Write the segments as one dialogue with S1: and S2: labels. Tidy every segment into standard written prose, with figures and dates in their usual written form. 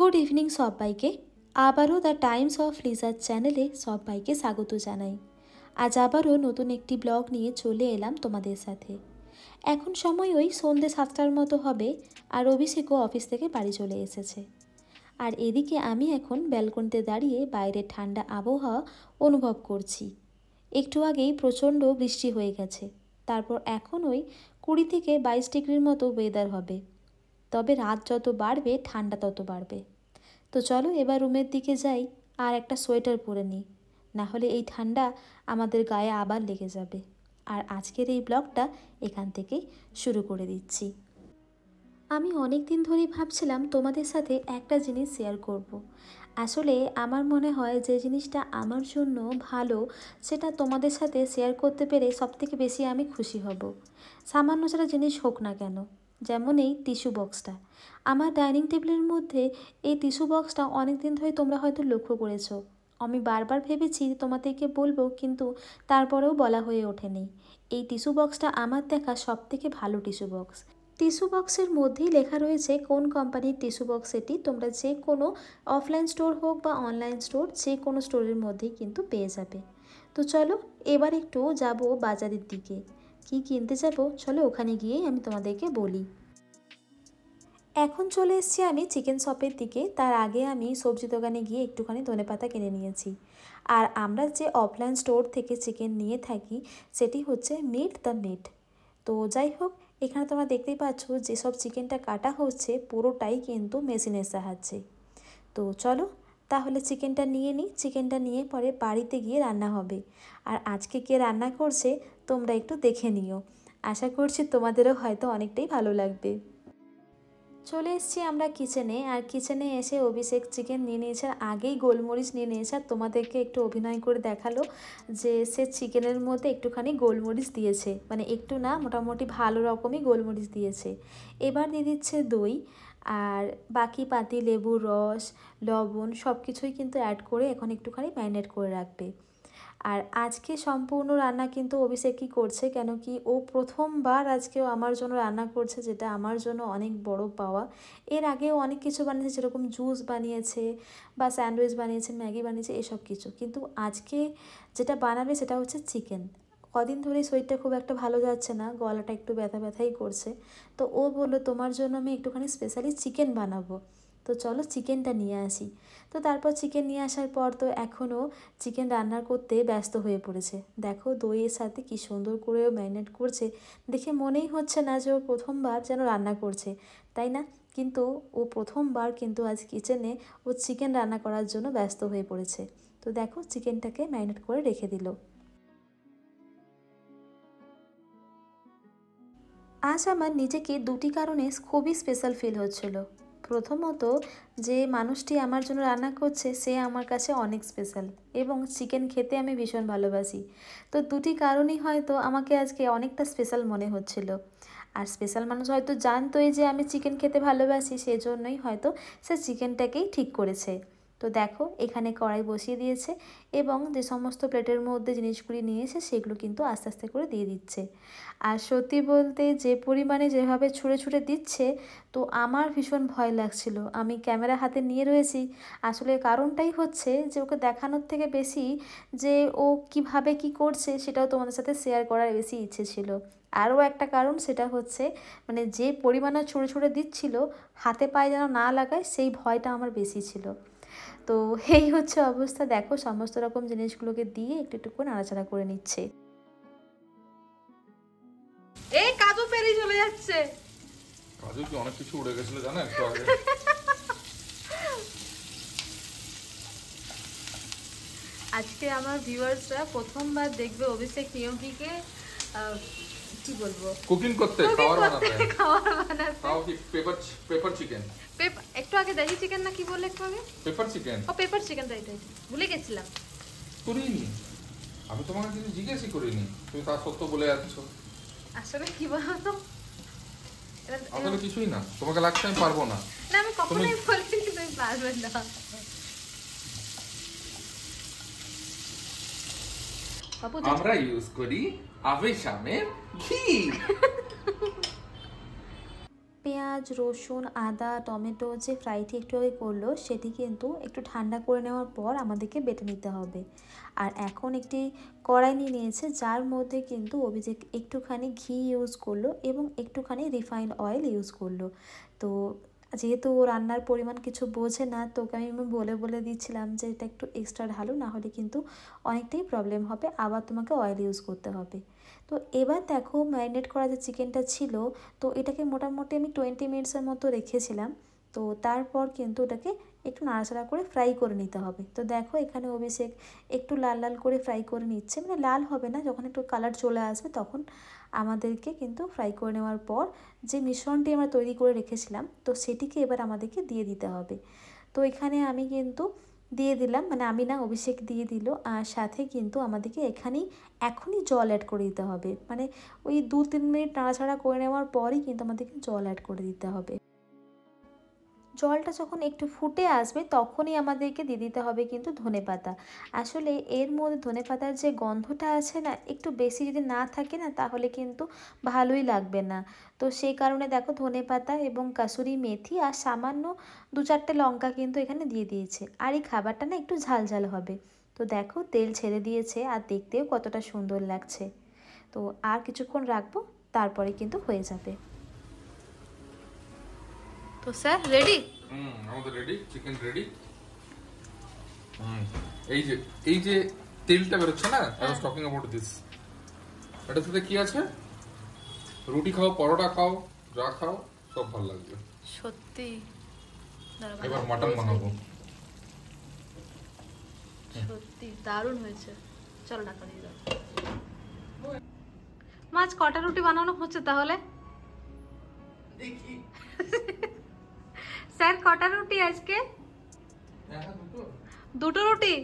S1: Good evening সবাইকে। আবারও the Times of লিজার চ্যানেলে সবাইকে স্বাগত জানাই। আজ আবারও নতুন একটি ব্লগ নিয়ে চলে এলাম তোমাদের সাথে। এখন সময় ওই সন্ধ্যে 7টার মতো হবে, আর অভিষেকও অফিস থেকে বাড়ি চলে এসেছে। আর এদিকে আমি এখন ব্যালকনিতে দাঁড়িয়ে বাইরের ঠান্ডা আবহাওয়া অনুভব করছি। একটু আগেই প্রচণ্ড বৃষ্টি হয়ে গেছে, তারপর এখন ওই 20 থেকে 22 ডিগ্রির মতো ওয়েদার হবে। তবে রাত যত বাড়বে ঠান্ডা তত বাড়বে। তো চলো এবার রুমের দিকে যাই আর একটা সোয়েটার পরে নিই, না হলে এই ঠান্ডা আমাদের গায়ে আবার লেগে যাবে। আর আজকের এই ব্লগটা এখান থেকেই শুরু করে দিচ্ছি। আমি অনেক দিন ধরেই ভাবছিলাম তোমাদের সাথে একটা জিনিস শেয়ার করব। আসলে আমার মনে হয় যে জিনিসটা আমার জন্য ভালো, সেটা তোমাদের সাথে শেয়ার করতে পেরে সবথেকে বেশি আমি খুশি হব। সামান্য সেটা জিনিস হোক না কেন, যেমন এই টিস্যু বক্সটা। আমার ডাইনিং টেবিলের মধ্যে এই টিস্যু বক্সটা অনেক দিন ধরে তোমরা হয়তো লক্ষ্য করেছো। আমি বারবার ভেবেছি তোমাদেরকে বলবো, কিন্তু তারপরেও বলা হয়ে ওঠেনি। এই টিস্যু বক্সটা আমার দেখা সবথেকে ভালো টিস্যু বক্স। টিস্যু বক্সের মধ্যেই লেখা রয়েছে কোন কোম্পানির টিস্যু বক্স এটি। তোমরা যে কোনো অফলাইন স্টোর হোক বা অনলাইন স্টোর, যে কোনো স্টোরের মধ্যেই কিন্তু পেয়ে যাবে। তো চলো এবার একটু যাব বাজারের দিকে। কি কিনতে যাব চলো ওখানে গিয়েই আমি তোমাদেরকে বলি। এখন চলে এসেছি আমি চিকেন শপের দিকে। তার আগে আমি সবজি দোকানে গিয়ে একটুখানি ধনেপাতা কিনে নিয়েছি। আর আমরা যে অফলাইন স্টোর থেকে চিকেন নিয়ে থাকি সেটি হচ্ছে মিট দ্য মিট। তো যাই হোক, এখানে তোমরা দেখতেই পাচ্ছ যেসব চিকেনটা কাটা হচ্ছে পুরোটাই কিন্তু মেশিনের সাহায্যে। তো চলো তাহলে চিকেনটা নিয়ে নিই। চিকেনটা নিয়ে পরে বাড়িতে গিয়ে রান্না হবে। আর আজকে কে রান্না করছে তোমরা একটু দেখে নিও। আশা করছি তোমাদেরও হয়তো অনেকটাই ভালো লাগবে। চলে এসেছি আমরা কিচেনে। আর কিচেনে এসে অভিষেক চিকেন নিয়ে নিয়েছে, আগেই গোলমরিচ নিয়ে নিয়েছে। আর তোমাদেরকে একটু অভিনয় করে দেখালো যে সে চিকেনের মধ্যে একটুখানি গোলমরিচ দিয়েছে, মানে একটু না, মোটামুটি ভালো রকমই গোলমরিচ দিয়েছে। এবার দিয়ে দিচ্ছে দই, আর বাকি পাতি লেবুর রস, লবণ সব কিছুই কিন্তু অ্যাড করে এখন একটুখানি ম্যারিনেট করে রাখবে। আর আজকে সম্পূর্ণ রান্না কিন্তু অভিষেকই করছে, কেন কি ও প্রথমবার আজকেও আমার জন্য রান্না করছে, যেটা আমার জন্য অনেক বড় পাওয়া। এর আগেও অনেক কিছু বানিয়েছে, যেরকম জুস বানিয়েছে বা স্যান্ডউইচ বানিয়েছে, ম্যাগি বানিয়েছে, এসব কিছু। কিন্তু আজকে যেটা বানাবে সেটা হচ্ছে চিকেন। কদিন ধরেই শরীরটা খুব একটা ভালো যাচ্ছে না, গলাটা একটু ব্যথা ব্যথাই করছে। তো ও বললো তোমার জন্য আমি একটুখানি স্পেশালি চিকেন বানাবো। তো চলো চিকেনটা নিয়ে আসি। তো তারপর চিকেন নিয়ে আসার পর তো এখনও চিকেন রান্না করতে ব্যস্ত হয়ে পড়েছে। দেখো দইয়ের সাথে কি সুন্দর করে ম্যারিনেট করছে, দেখে মনেই হচ্ছে না যে ও প্রথমবার যেন রান্না করছে, তাই না? কিন্তু ও প্রথমবার কিন্তু আজ কিচেনে ও চিকেন রান্না করার জন্য ব্যস্ত হয়ে পড়েছে। তো দেখো চিকেনটাকে ম্যারিনেট করে রেখে দিল। আজ আমার নিজেকে দুটি কারণে খুবই স্পেশাল ফিল হচ্ছিল। প্রথমত, যে মানুষটি আমার জন্য রান্না করছে সে আমার কাছে অনেক স্পেশাল, এবং চিকেন খেতে আমি ভীষণ ভালোবাসি। তো দুটি কারণই হয়তো আমাকে আজকে অনেকটা স্পেশাল মনে হচ্ছিল। আর স্পেশাল মানুষ হয়তো জানতোই যে আমি চিকেন খেতে ভালোবাসি, সেজন্যই হয়তো সে চিকেনটাকেই ঠিক করেছে। তো দেখো এখানে কড়াই বসিয়ে দিয়েছে, এবং যে সমস্ত প্লেটের মধ্যে জিনিসগুলি নিয়েছে সেগুলো কিন্তু আস্তে আস্তে করে দিয়ে দিচ্ছে। আর সত্যি বলতে যে পরিমাণে যেভাবে ছুঁড়ে ছুঁড়ে দিচ্ছে, তো আমার ভীষণ ভয় লাগছিল। আমি ক্যামেরা হাতে নিয়ে রয়েছি, আসলে কারণটাই হচ্ছে যে ওকে দেখানোর থেকে বেশি যে ও কিভাবে কি করছে সেটাও তোমাদের সাথে শেয়ার করার বেশি ইচ্ছে ছিল। আরও একটা কারণ, সেটা হচ্ছে মানে যে পরিমাণে ছুঁড়ে ছুঁড়ে দিচ্ছিল, হাতে পায়ে যেন না লাগায় সেই ভয়টা আমার বেশি ছিল। তো এই হচ্ছে অবস্থা। দেখো সমস্ত রকম জিনিসগুলোকে দিয়ে একটু একটু করে নাড়াচাড়া করে নিচ্ছে।
S2: এই কাজু পেরিয়ে চলে যাচ্ছে।
S3: কাজু কি অনেক কিছু উড়ে গেছিল জানো একটু আগে।
S2: আজকে আমার ভিউয়ার্সরা প্রথমবার দেখবে অভিষেক নিয়মটিকে কি বলবো,
S3: কুকিং করতে, খাবার বানাতে। তাও কি পেপার চিকেন।
S2: একটু আগে দাহি চিকেন না কি বললে একটু আগে?
S3: Pepper chicken.
S2: ও পেপার চিকেন, তাই ভুলে গেছিলাম।
S3: করিনি, আমি তোমাকে কিছু জিজ্ঞেসই করিনি, তুমি তা সত্য বলে যাচ্ছ।
S2: আসলে কি বলতো,
S3: আসলে কিছুই না, তোমাকে লাগছে আমি পারবো না।
S2: না আমি কখনোই বলিনি তুমি পারবে না।
S3: আমরা ইউজ করি আভেশামের ঘি।
S1: পেঁয়াজ, রসুন, আদা, টমেটো যে ফ্রাইটি একটু আগে করলো সেটি কিন্তু একটু ঠান্ডা করে নেওয়ার পর আমাদেরকে বেটে নিতে হবে। আর এখন একটি কড়াই নিয়ে নিয়েছে, যার মধ্যে কিন্তু অভিষেক একটুখানি ঘি ইউজ করলো এবং একটুখানি রিফাইন্ড অয়েল ইউজ করলো। তো যেহেতু ও রান্নার পরিমাণ কিছু বোঝে না, তোকে আমি বলে বলে দিচ্ছিলাম যে এটা একটু এক্সট্রা ঢালো, না হলে কিন্তু অনেকটাই প্রবলেম হবে, আবার তোমাকে অয়েল ইউজ করতে হবে। তো এবার দেখো ম্যারিনেট করা যে চিকেনটা ছিল, তো এটাকে মোটামুটি আমি 20 মিনিটসের মতো রেখেছিলাম। তো তারপর কিন্তু ওটাকে একটু নাড়াচাড়া করে ফ্রাই করে নিতে হবে। তো দেখো এখানে অভিষেক একটু লাল লাল করে ফ্রাই করে নিচ্ছে, মানে লাল হবে না, যখন একটু কালার চলে আসবে তখন আমাদেরকে কিন্তু ফ্রাই করে নেওয়ার পর যে মিশ্রণটি আমরা তৈরি করে রেখেছিলাম তো সেটিকে এবার আমাদেরকে দিয়ে দিতে হবে। তো এখানে আমি কিন্তু দিয়ে দিলাম, মানে আমি না, অভিষেক দিয়ে দিল। আর সাথে কিন্তু আমাদেরকে এখনই জল অ্যাড করে দিতে হবে, মানে ওই 2-3 মিনিট নাড়াচাড়া করে নেওয়ার পরই কিন্তু আমাদেরকে জল অ্যাড করে দিতে হবে। জলটা যখন একটু ফুটে আসবে তখনই আমাদেরকে দিয়ে দিতে হবে কিন্তু ধনেপাতা। আসলে এর মধ্যে ধনেপাতার যে গন্ধটা আছে না, একটু বেশি যদি না থাকে না তাহলে কিন্তু ভালোই লাগবে না। তো সেই কারণে দেখো ধনেপাতা এবং কাসুরি মেথি আর সামান্য 2-4টে লঙ্কা কিন্তু এখানে দিয়ে দিয়েছে। আর এই খাবারটা না একটু ঝাল ঝাল হবে। তো দেখো তেল ছেড়ে দিয়েছে আর দেখতেও কতটা সুন্দর লাগছে। তো আর কিছুক্ষণ রাখবো, তারপরে কিন্তু হয়ে যাবে।
S2: তো স্যার রেডি?
S3: আমাদের রেডি, চিকেন রেডি। এই যে তেলটা বেরোচ্ছে না, I was talking about this. এটার সাথে কি আছে? রুটি খাও, পরোটা খাও, যা খাও সব ভালো লাগবে
S2: সত্যি।
S3: এবার মাটন বানাবো।
S2: সত্যি দারুণ হয়েছে। চলো ঢাকা দিয়ে দাও। মাছ কটা রুটি বানানো হচ্ছে তাহলে?
S3: দেখি
S2: স্যার কটা রুটি আজকে? দুটো রুটি?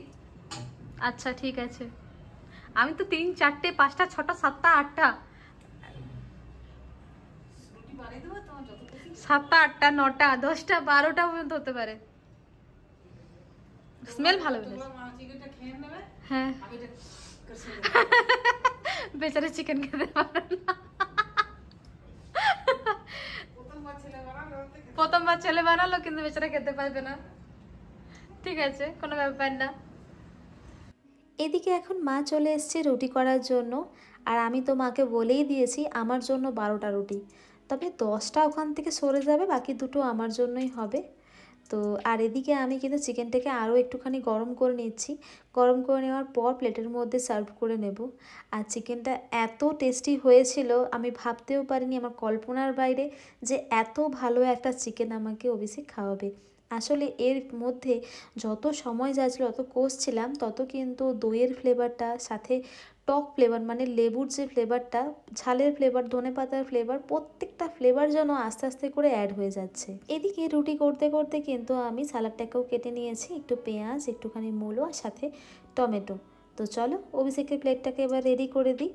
S2: আচ্ছা ঠিক আছে। আমি তো 3, 4, 5, 6, 7, 8 7, 8, 9, 10, 12টা পর্যন্ত হতে পারে। স্মেল ভালো বেরোচ্ছে। হ্যাঁ বেচারা চিকেন খেতে পারে না। প্রথমবার ছেলে বানালো কিন্তু বেচারা খেতে পারবে না। ঠিক আছে, কোনো ব্যাপার না।
S1: এদিকে এখন মা চলে এসছে রুটি করার জন্য। আর আমি তো মাকে বলেই দিয়েছি আমার জন্য 12টা রুটি, তবে 10টা ওখান থেকে সরে যাবে, বাকি দুটো আমার জন্যই হবে। তো আর এদিকে আমি কিন্তু চিকেনটাকে আরও একটুখানি গরম করে নিচ্ছি। গরম করে নেওয়ার পর প্লেটের মধ্যে সার্ভ করে নেব। আর চিকেনটা এত টেস্টি হয়েছিল, আমি ভাবতেও পারিনি, আমার কল্পনার বাইরে, যে এত ভালো একটা চিকেন আমাকে অভিষেক খাওয়াবে। আসলে এর মধ্যে যত সময় যাচ্ছিলো, যত কষছিলাম, তত কিন্তু দইয়ের ফ্লেভারটা, সাথে টক ফ্লেভার মানে লেবুর যে ফ্লেভারটা, ঝালের ফ্লেভার, ধনেপাতার ফ্লেভার, প্রত্যেকটা ফ্লেভার যেন আস্তে আস্তে করে অ্যাড হয়ে যাচ্ছে। এদিকে রুটি করতে করতে কিন্তু আমি সালাডটাকেও কেটে নিয়েছি, একটু পেঁয়াজ, একটুখানি মূলো আর সাথে টমেটো। তো চলো অভিষেকের প্লেটটাকে এবার রেডি করে দিই।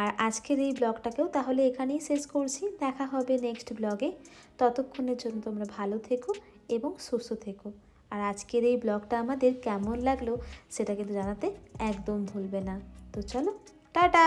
S1: আর আজকের এই ব্লগটাকেও তাহলে এখানেই শেষ করছি। দেখা হবে নেক্সট ব্লগে। ততক্ষণের জন্য তোমরা ভালো থেকো এবং সুস্থ থেকো। আর আজকের এই ব্লগটা আমাদের কেমন লাগলো সেটা কিন্তু জানাতে একদম ভুলবে না। তো চলো, টাটা।